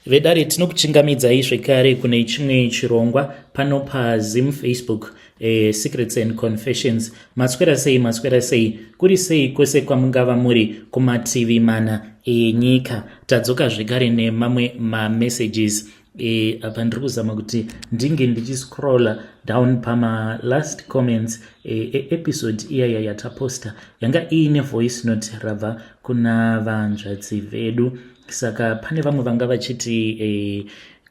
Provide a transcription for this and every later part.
vedare tinokuchingamidzai zvekare kune chimwe chirongwa pano paZim Facebook, Secrets and Confessions. Maswera sei kuri sei kwese kwamungava muri kumativi mana enyika. Tadzoka zvekare nemamwe mamessages apa ndiri kuzama kuti ndinge ndichiscrolla down pama last comments episode iyaya yataposta yanga iine voice note rabva kuna vanzvadzi vedu. Saka pane vamwe vanga vachiti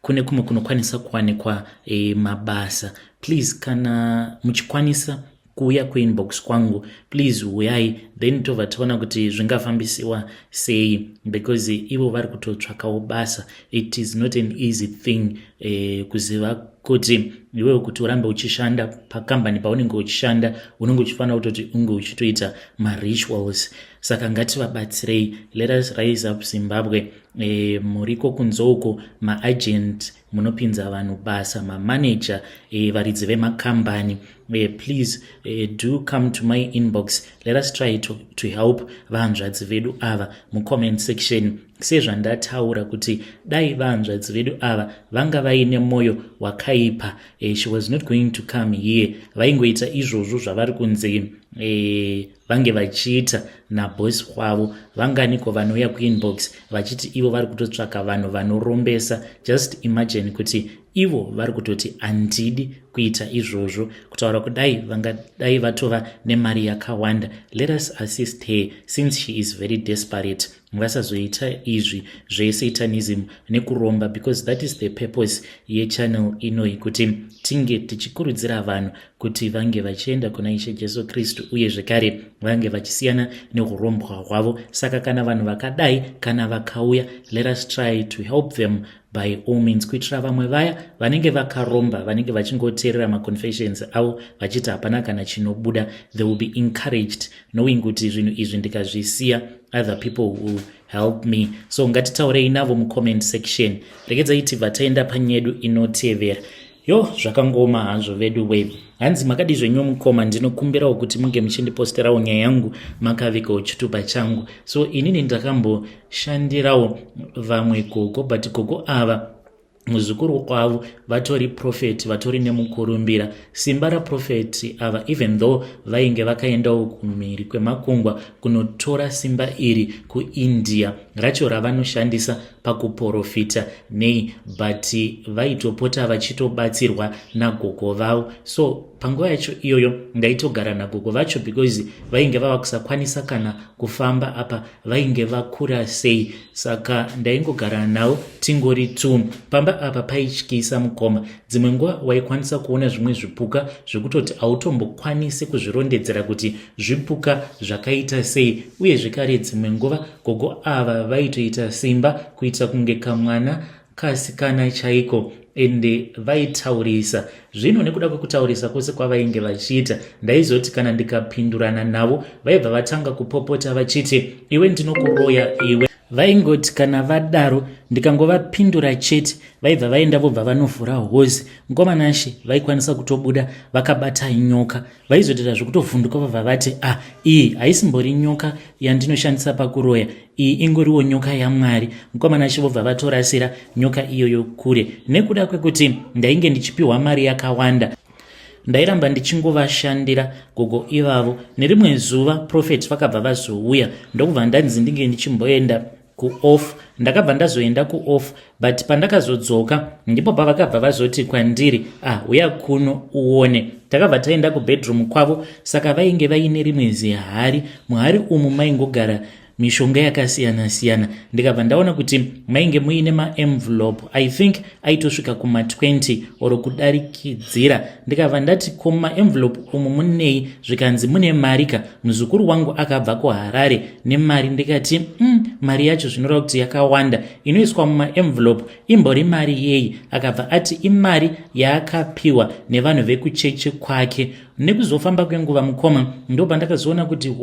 kune kumwe kunokwanisa kuwanikwa mabasa. Please kana muchikwanisa kuuya kuinbox kwangu, please uyai, then tobva taona kuti zvingafambisiwa sei, because ivo vari kutotsvakawo basa. It is not an easy thing kuziva kuti iwewe kuti urambe uchishanda pakambani paunenge uchishanda unenge uchifanira kutoti unge uchitoita marituals. Saka ngativabatsirei. Let us rise up Zimbabwe. Muriko kunzouko maagent munopinza vanhu basa, mamanager, varidzi vemakambani. Please do come to my inbox. Let us try to help vanzvadzi vedu ava mucomment section. Sezvandataura kuti dai vanzvadzi vedu ava vanga vaine moyo wakaipa, she was not going to come here. Vaingoita izvozvo zvavari kunze vange vachiita nabosi wavo. Vanganiko vanouya kuinbox vachiti ivo vari kutotsvaka vanhu vanorombesa. Just imagine kuti ivo vari kutoti handidi kuita izvozvo, kutaura kudai vangadai vatova nemari yakawanda. Let us assist her since she is very desperate. Vasazoita izvi zvesatanism nekuromba, because that is the purpose yechannel inoi, kuti tinge tichikurudzira vanhu kuti vange vachienda kuna Ishe Jesu Kristu uye zvekare vange vachisiyana neurombwa hwavo. Saka kana vanhu vakadai kana vakauya, let us try to help them by all means, kuitira vamwe vaya vanenge vakaromba, vanenge vachingoteerera maconfessions avo vachiti hapana kana chinobuda, they will be encouraged knowing kuti zvinhu izvi ndikazvisiya other people will help me. So ngatitaurei navo mucomment section. Regedzai tibva taenda panyedu inotevera. Zvakangoma hazvo vedu web. Hanzi makadi zvenyu mukoma, ndinokumbirawo kuti munge muchindiposterawo nyaya yangu makavikawo chitupa changu. So inini ndakamboshandirawo vamwe gogo, but gogo ava muzukuru kwavo vatori prophet, vatori nemukurumbira. Simba raprofeti ava, even though vainge vakaendawo kumhiri kwemakungwa kunotora simba iri kuIndia, racho ravanoshandisa pakuprofita nei, but vaitopota vachitobatsirwa nagogo vavo. So panguva yacho iyoyo ndaitogara nagogo vacho, because vainge vava kusakwanisa kana kufamba apa, vainge vakura sei. Saka ndaingogara navo tingori tu. Pamba apa paityisa mukoma. Dzimwe nguva waikwanisa kuona zvimwe zvipuka zvekutoti autombokwanisi kuzvirondedzera kuti zvipuka zvakaita sei. Uye zvekare dzimwe nguva gogo ava vaitoita simba kuita kunge kamwana kasikana chaiko, ende vaitaurisa zvino. Nekuda kwekutaurisa kwose kwavainge vachiita, ndaizoti kana ndikapindurana navo vaibva vatanga kupopota vachiti iwe ndinokuroya iwe. Vaingoti kana vadaro ndikangovapindura chete, vaibva vaenda vobva vanovhura hozi. Mukomanashi vaikwanisa kutobuda vakabata nyoka. Vaizotoita zvekutovhunduka vobva vati iyi haisimbori nyoka yandinoshandisa pakuroya, iyi ingoriwo nyoka yaMwari. Mukomanashi vobva vatorasira nyoka iyoyo kure. Nekuda kwekuti ndainge ndichipiwa mari yakawanda, ndairamba ndichingovashandira gogo ivavo. Nerimwe zuva prophet vakabva vazouya, ndokubva ndanzi ndinge ndichimboenda kuoff. Ndakabva ndazoenda kuoff, but pandakazodzoka ndipo pavakabva vazoti kwandiri uya kuno uone. Takabva taenda kubedroom kwavo. Saka vainge vaine rimwe zihari. Muhari umu maingogara mishonga yakasiyana siyana. Ndikabva ndaona kuti mainge muine maenvelope, I think aitosvika kuma 20 oro kudarikidzira. Ndikabva ndati koma envelope umu munei, zvikanzi mune marika. Muzukuru wangu akabva kuHarare nemari. Ndikati mari yacho zvinoreva kuti yakawanda, inoiswa mumaenvelope imbori mari yei? Akabva ati imari yaakapiwa nevanhu vekucheche kwake. nekuzofamba kwenguva mukoma ndo pandakazoona kuti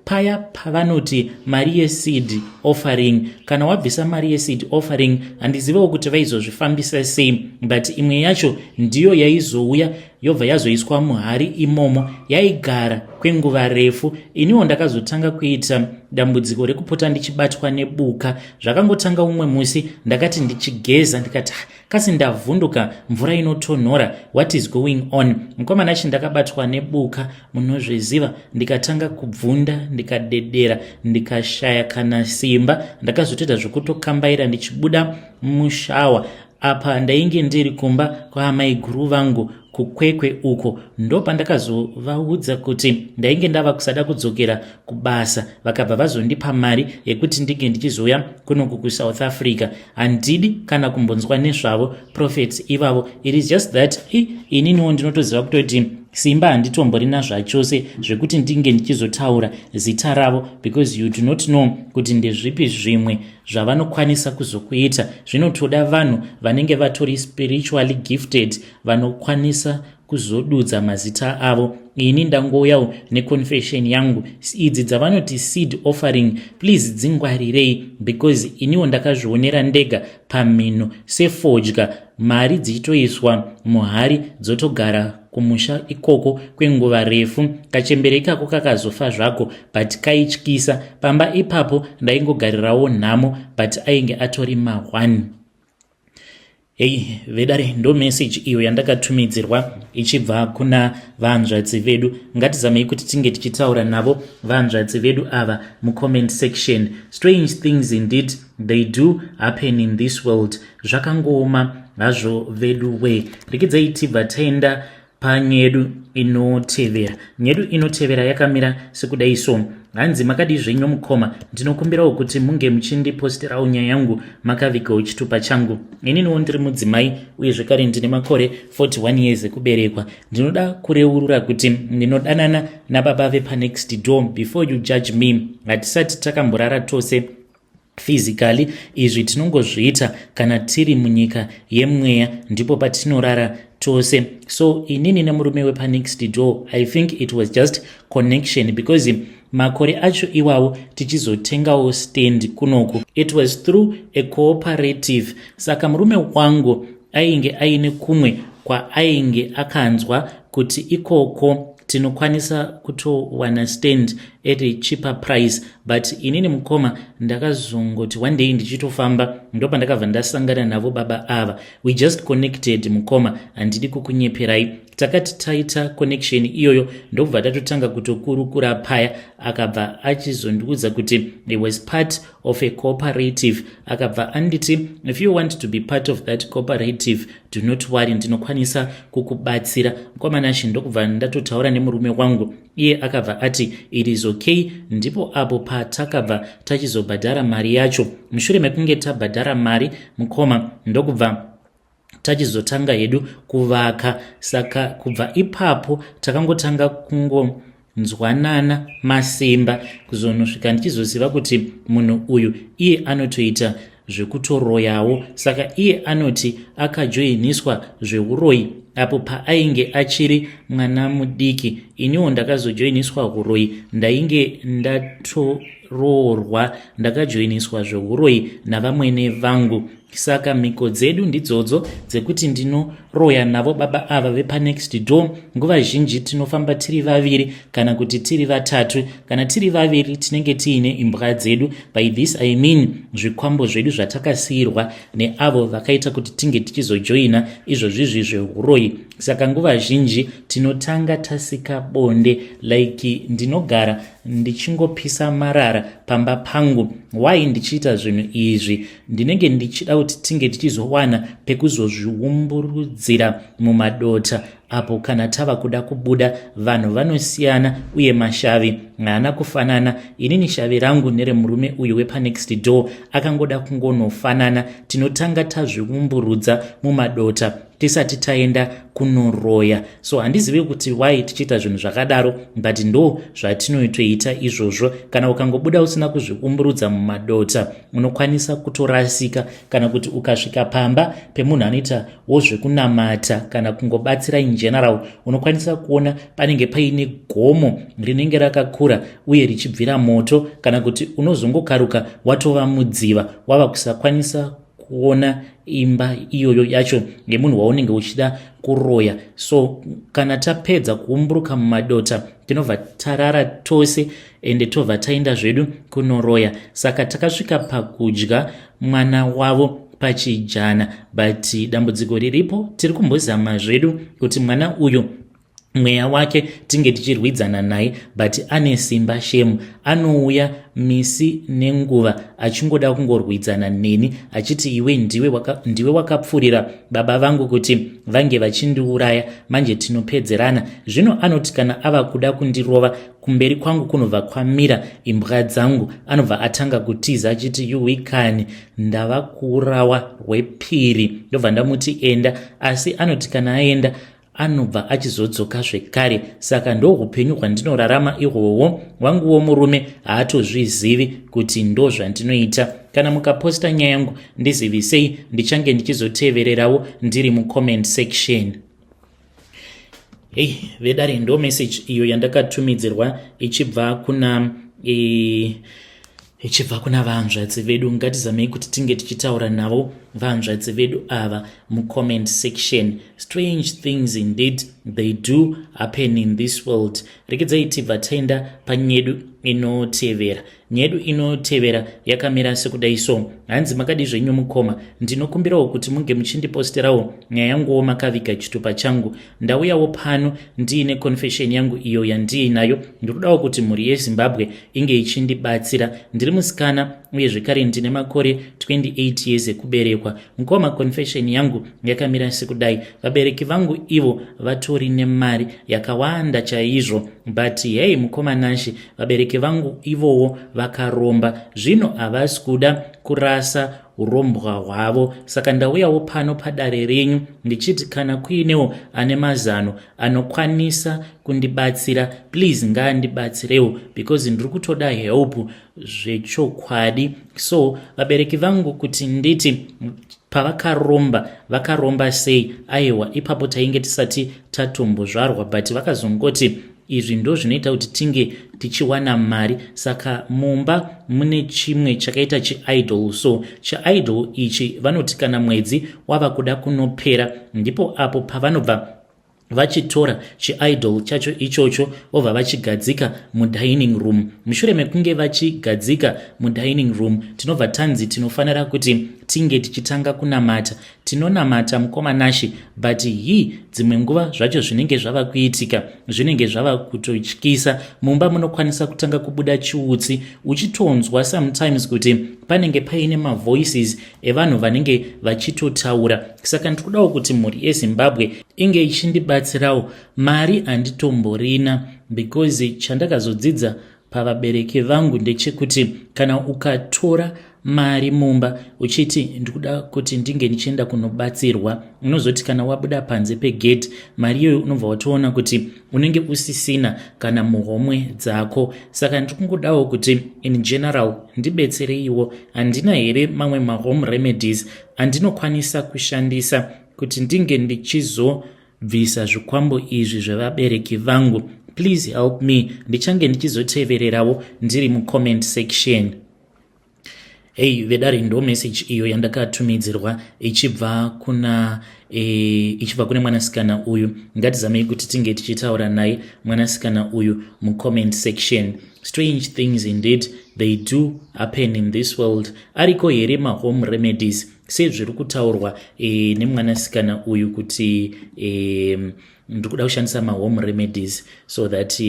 paya pavanoti mari yeseed offering, kana wabvisa mari yeseed offering handizivewo kuti vaizozvifambisa sei, but imwe yacho ndiyo yaizouya yobva yazoiswa muhari imomo, yaigara kwenguva refu. Iniwo ndakazotanga kuita dambudziko rekupota ndichibatwa nebuka. Zvakangotanga umwe musi ndakati ndichigeza ndikati kasi ndavhunduka mvura inotonhora, what is going on? Mukomana ndakabatwa nebuka munozviziva, ndikatanga kubvunda, ndikadedera, ndikashaya kana simba, ndakazotoita zvokutokambaira ndichibuda mushawa. Apa ndainge ndiri kumba kwaamai guru vangu kukwekwe uko, ndo pandakazovaudza kuti ndainge ndava kusada kudzokera kubasa, vakabva vazondipa mari yekuti ndinge ndichizouya kunoku kuSouth Africa. Handidi kana kumbonzwa nezvavo prophets ivavo, it is just that ininiwo ndinotoziva kutoti simba handitomborina zvachose zvekuti ndinge ndichizotaura zita ravo, because you do not know kuti ndezvipi zvimwe zvavanokwanisa kuzokuita. Zvinotoda vanhu vanenge vatori spiritually gifted, vanokwanisa kuzodudza mazita avo. Ini ndangouyawo neconfession yangu, idzi dzavanoti seed offering, please dzingwarirei, because iniwo ndakazvionera ndega pamhino sefodya, mari dzichitoiswa muhari dzotogara kumusha ikoko kwenguva refu, kachembere ikako kakazofa zvako, but kaityisa. Pamba ipapo ndaingogarirawo nhamo, but ainge atori mahwani. Vedare, ndo message iyo yandakatumidzirwa ichibva kuna vanzvadzi vedu. Ngatizamei kuti tinge tichitaura navo vanzvadzi vedu ava mucomment section. Strange things indeed they do happen in this world. Zvakangooma hazvo vedu we. Rekidzai tibva taenda panyedu inotevera. Nyedu inotevera yakamira sekudai so. Hanzi makadi zvenyu mukoma, ndinokumbirawo kuti munge muchindiposterawo nyaya yangu makavigawo chitupa changu. Ininiwo ndiri mudzimai uye zvekare ndine makore 41 years ekuberekwa. Ndinoda kureurura kuti ndinodanana nababa vepanext door. Before you judge me, hatisati takamborara tose physically. Izvi tinongozviita kana tiri munyika yemweya, ndipo patinorara tose. So inini nemurume wepanext door, I think it was just connection, because makore acho iwawo tichizotengawo stand kunoku, it was through a cooperative. Saka murume wangu ainge aine kumwe kwaainge akanzwa kuti ikoko tinokwanisa kutowana stand at a cheaper price, but inini mukoma ndakazongoti one day ndichitofamba ndopa ndakabva ndasangana navo baba ava. We just connected mukoma, handidi kukunyeperai. Takati taita connection iyoyo ndobva tatotanga kutokurukura paya. Akabva achizondiudza kuti he was part of a cooperative. Akabva anditi, if you want to be part of that cooperative, do not worry, ndinokwanisa kukubatsira. Mkomanashi ndokubva ndatotaura nemurume wangu, iye akabva ati it is okay. Ndipo apo patakabva tachizobhadhara mari yacho. Mushure mekunge tabhadhara mari mukoma, ndokubva tachizotanga hedu kuvaka. Saka kubva ipapo takangotanga kungonzwanana masimba kuzonosvika ndichizoziva kuti munhu uyu iye anotoita zvekutoroyawo. Saka iye anoti akajoiniswa zveuroyi apo paainge achiri mwana mudiki. Iniwo ndakazojoiniswa uroyi, ndainge ndatoroorwa, ndakajoiniswa zveuroyi navamwene vangu. Saka mhiko dzedu ndidzodzo dzekuti ndinoroya navo baba ava vepanext door. Nguva zhinji tinofamba tiri vaviri kana kuti tiri vatatu. Kana tiri vaviri tinenge tiine imbwa dzedu. By this I mean zvikwambo zvedu zvatakasiyirwa neavo vakaita kuti tinge tichizojoina izvozvizvi zveuroyi. Saka nguva zhinji tinotanga tasika bonde, like ndinogara ndichingopisa marara pamba pangu. Why ndichiita zvinhu izvi? Ndinenge ndichida kuti tinge tichizowana pekuzozviumburudzira mumadota. Apo kana tava kuda kubuda, vanhu vanosiyana uye mashavi haana kufanana. Inini shavi rangu nere murume uyu wepanext door akangoda kungonofanana. Tinotanga tazviumburudza mumadota tisati taenda kunoroya. So handizivi kuti why tichiita zvinhu zvakadaro, but ndo zvatinotoita izvozvo. Kana ukangobuda usina kuzviumburudza mumadota unokwanisa kutorasika, kana kuti ukasvika pamba pemunhu anoita wozvekunamata kana kungobatsira in general, unokwanisa kuona panenge paine gomo rinenge rakakura uye richibvira moto, kana kuti unozongokaruka watova mudziva wava kusakwanisa kuona imba iyoyo yacho yemunhu waunenge uchida kuroya. So kana tapedza kuumburuka mumadota tinobva tarara tose ende tobva taenda zvedu kunoroya. Saka takasvika pakudya mwana wavo pachijana, but dambudziko riripo tiri kumbozama zvedu kuti mwana uyu mweya wake tinge tichirwidzana naye, but ane simba shemu. Anouya misi nenguva achingoda kungorwidzana neni achiti iwe ndiwe wakapfurira baba vangu kuti vange vachindiuraya, manje tinopedzerana. Zvino anoti kana ava kuda kundirova, kumberi kwangu kunobva kwamira imbwa dzangu, anobva atanga kutiza achiti yuwikani ndava kuurawa rwepiri, ndobva ndamuti enda. Asi anoti kana aenda anobva achizodzoka zvekare. Saka ndo upenyu hwandinorarama ihwohwo. Wanguwo murume haatozvizivi kuti ndo zvandinoita. Kana mukaposta nyaya yangu ndizivisei, ndichange ndichizotevererawo ndiri mucomment section. Hey, vedare ndo message iyo yandakatumidzirwa ichibva kuna vahanzvadzi vedu. Ngatizamei kuti tinge tichitaura navo vahanzvadzi vedu ava mucomment section. Strange things indeed they do happen in this world. Rekedzai tibva taenda panyedu inotevera. Nyedu inotevera yakamira sekudai so. Hanzi makadi zvenyu mukoma, ndinokumbirawo kuti munge muchindiposterawo nyaya yanguwo makaviga chitupa changu. Ndauyawo pano ndiine confession yangu iyo yandiinayo. Ndikudawo kuti mhuri yeZimbabwe inge ichindibatsira. Ndiri musikana uye zvekare ndine makore 28 years ekuberekwa. Mukoma confession yangu yakamira sekudai. Vabereki vangu ivo vatori nemari yakawanda chaizvo, but hey mukoma nashi, vabereki vangu ivowo vakaromba. Zvino havasi kuda kurasa urombwa hwavo. Saka ndauyawo pano padare renyu ndichiti kana kuinewo ane mazano anokwanisa kundibatsira, please ngaandibatsirewo, because ndiri kutoda help zvechokwadi. So vabereki vangu kuti nditi vakaromba sei, aiwa ipapo tainge tisati tatombozvarwa, but vakazongoti izvi ndo zvinoita kuti tinge tichiwana mari. Saka mumba mune chimwe chakaita chiidol. So chiidol ichi vanoti kana mwedzi wava kuda kunopera, ndipo apo pavanobva vachitora chiidol chacho ichocho vobva vachigadzika mudining room. Mushure mekunge vachigadzika mudining room, tinobva tanzi tinofanira kuti tinge tichitanga kunamata. Tinonamata mukoma nashi, but hii dzimwe nguva zvacho zvinenge zvava kuitika, zvinenge zvava kutotyisa. Mumba munokwanisa kutanga kubuda chiutsi, uchitonzwa sometimes kuti panenge paine mavoices evanhu vanenge vachitotaura. Saka ndikudawo kuti mhuri yeZimbabwe inge ichindibatsirawo. Mari handitomborina, because chandakazodzidza pavabereki vangu ndechekuti kana ukatora mari mumba uchiti ndikuda kuti ndinge nichienda kunobatsirwa, unozoti kana wabuda panze pegate mari iyoyo unobva watoona kuti unenge usisina kana muhomwe dzako. Saka ndikungodawo kuti in general ndibetsereiwo. Handina here mamwe mahome remedies andinokwanisa kushandisa kuti ndinge ndichizobvisa zvikwambo izvi zvevabereki vangu? Please help me. Ndichange ndichizotevererawo ndiri mucomment section. Hey, vedare ndo message iyo yandakatumidzirwa ichibva kune mwanasikana uyu. Ngatizamei kuti tinge tichitaura naye mwanasikana uyu mucomment section. Strange things indeed they do happen in this world. Ariko here mahome remedies sezviri kutaurwa nemwanasikana uyu kuti ndikuda kushandisa mahome remedies so that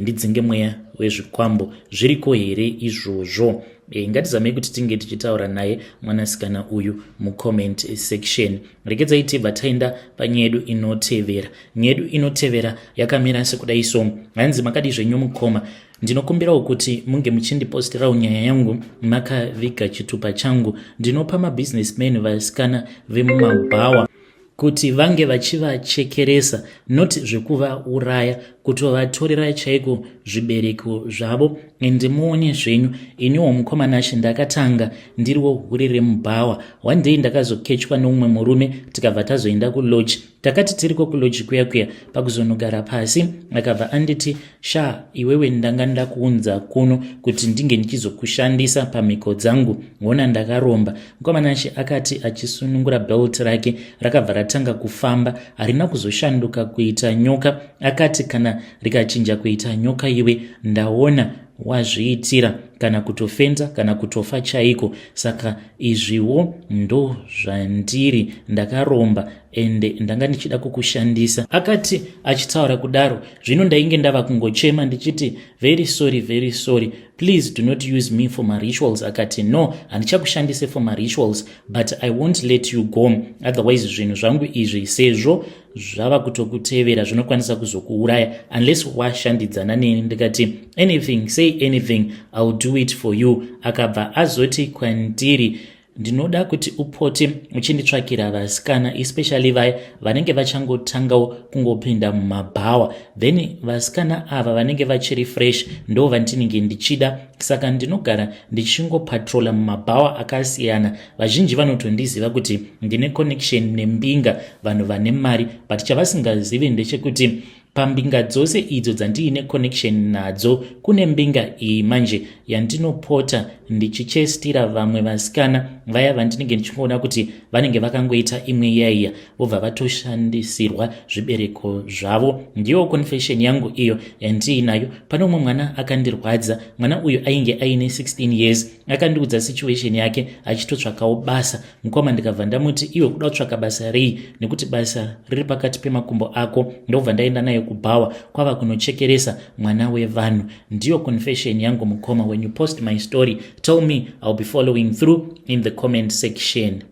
ndidzinge mweya wezvikwambo. Zviriko here izvozvo? Ngatizamei kuti tinge tichitaura naye mwanasikana uyu mucomment section. Rekedzai tibva taenda panyedu inotevera. Nyedu inotevera yakamira sekudai so. Hanzi makadi zvenyu mukoma, ndinokumbirawo kuti munge muchindiposterawo nyaya yangu makaviga chitupa changu. Ndinopa mabusinessmen vasikana vemumabhawa kuti vange vachivachekeresa, not zvekuvauraya, kutovatorera chaiko zvibereko zvavo. Ende muone zvenyu, iniwo mukomana She ndakatanga ndiriwo huri remubhawa. One day ndakazokechwa nomumwe murume tikabva tazoenda kulodge. Takati tiriko kulodge kuya pakuzonogara pasi, akabva anditi, Sha, iwewe ndanga ndakuunza kuno kuti ndinge ndichizokushandisa pamhiko dzangu. Wona ndakaromba. Mukomana She akati achisunungura belt rake rakabva ratanga kufamba, harina kuzoshanduka kuita nyoka. Akati kana rikachinja kuita nyoka iwe ndaona wazviitira, kana kutofenza kana kutofa chaiko. Saka izviwo ndo zvandiri, ndakaromba ende ndanga ndichida kukushandisa. Akati achitaura kudaro, zvino ndainge ndava kungochema ndichiti very sorry, please do not use me for my rituals. Akati no, handichakushandise for my rituals, but I won't let you go, otherwise zvinhu zvangu izvi sezvo zvava kutokutevera zvinokwanisa kuzokuuraya unless washandidzana neni. Ndikati anything, say anything, I'll do it for you. Akabva azoti kwandiri, ndinoda kuti upote uchinditsvakira vasikana, especially vaya vanenge vachangotangawo kungopinda mumabhawa, then vasikana ava vanenge vachiri fresh ndo vandinenge ndichida. Saka ndinogara ndichingopatrola mumabhawa akasiyana. Vazhinji vanotondiziva kuti ndine connection nembinga, vanhu vane mari, but chavasingazivi ndechekuti pambinga dzose idzo dzandiine connection nadzo kune mbinga iyi manje yandinopota ndichichestira vamwe vasikana vaya vandinenge ndichiona kuti vanenge vakangoita imwe yaiya vobva vatoshandisirwa zvibereko zvavo. Ndiyo confession yangu iyo yandiinayo. Pano umwe mwana akandirwadza. Mwana uyu ainge aine 16 years, akandiudza situation yake achitotsvakawo basa. Mukoma ndikabva ndamuti iwe kuda kutsvaka basa rei, nekuti basa riri pakati pemakumbo ako. Ndobva ndaenda naye kubhawa kwava kunochekeresa mwana wevanhu. Ndiyo confession yangu mukoma. When you post my story, tell me, I'll be following through in the comment section.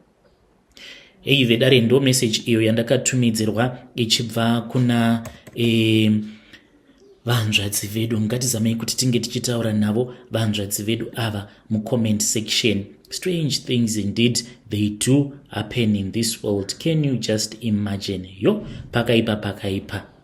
Hey, vedare ndo message iyo yandakatumidzirwa ichibva kuna vanzvadzi vedu. Ngatizamei kuti tinge tichitaura navo vanzvadzi vedu ava mucomment section. Strange things indeed they do happen in this world. Can you just imagine? Yo, pakaipa.